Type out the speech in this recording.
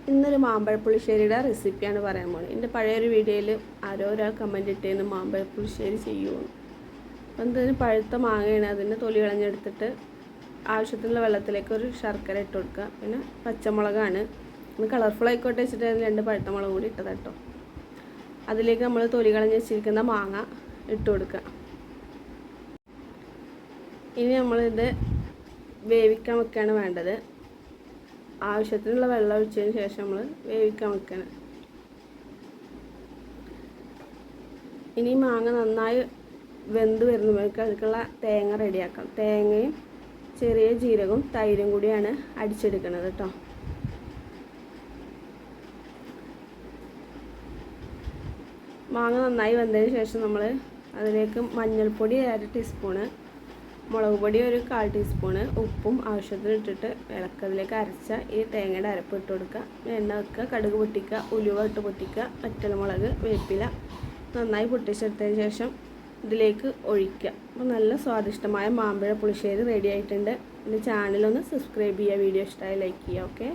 ഇന്നൊരു മാമ്പഴ പുളിശ്ശേരിയുടെ റെസിപ്പിയാണ് പറയാൻ പോകുന്നത്. എൻ്റെ പഴയൊരു വീഡിയോയിൽ ആരോ ഒരാൾ കമൻറ്റ് ഇട്ടേന്ന് മാമ്പഴ പുളിശ്ശേരി ചെയ്യുമെന്ന്. അപ്പം എന്തിന് പഴുത്ത മാങ്ങയാണ്, അതിൻ്റെ തൊലി കളഞ്ഞെടുത്തിട്ട് ആവശ്യത്തിനുള്ള വെള്ളത്തിലേക്ക് ഒരു ശർക്കര ഇട്ട് കൊടുക്കുക. പിന്നെ പച്ചമുളകാണ്, ഒന്ന് കളർഫുൾ ആയിക്കോട്ടെ വെച്ചിട്ട് 2 പഴുത്ത മുളക് കൂടി ഇട്ടത് കേട്ടോ. അതിലേക്ക് നമ്മൾ തൊലി കളഞ്ഞ് വെച്ചിരിക്കുന്ന മാങ്ങ ഇട്ട് കൊടുക്കുക. ഇനി നമ്മളിത് വേവിക്കാൻ വെക്കുകയാണ് വേണ്ടത്. ആവശ്യത്തിനുള്ള വെള്ളം ഒഴിച്ചതിന് ശേഷം നമ്മൾ വേവിക്കാൻ വെക്കണം. ഇനി മാങ്ങ നന്നായി വെന്ത് വരുമ്പോഴേക്ക് അതിലേക്കുള്ള തേങ്ങ റെഡിയാക്കാം. തേങ്ങയും ചെറിയ ജീരകവും തൈരും കൂടിയാണ് അടിച്ചെടുക്കുന്നത് കേട്ടോ. മാങ്ങ നന്നായി വെന്തതിന് ശേഷം നമ്മൾ അതിലേക്ക് മഞ്ഞൾപ്പൊടി 1/2 ടീസ്പൂണ്, മുളക് പൊടി 1/4 ടീസ്പൂണ്, ഉപ്പും ആവശ്യത്തിന് ഇട്ടിട്ട് ഇളക്കതിലേക്ക് അരച്ച ഈ തേങ്ങയുടെ അരപ്പ് ഇട്ട് കൊടുക്കുക. എണ്ണ വെക്കുക, കടുക് പൊട്ടിക്കുക, ഉലുവ ഇട്ട് പൊട്ടിക്കുക, വറ്റൽമുളക്, വേപ്പില നന്നായി പൊട്ടിച്ചെടുത്തതിന് ശേഷം ഇതിലേക്ക് ഒഴിക്കുക. അപ്പോൾ നല്ല സ്വാദിഷ്ടമായ മാമ്പഴ പുളിശ്ശേരി റെഡി ആയിട്ടുണ്ട്. എൻ്റെ ചാനലൊന്ന് സബ്സ്ക്രൈബ് ചെയ്യുക, വീഡിയോ ഇഷ്ടമായി ലൈക്ക് ചെയ്യുക. ഓക്കെ.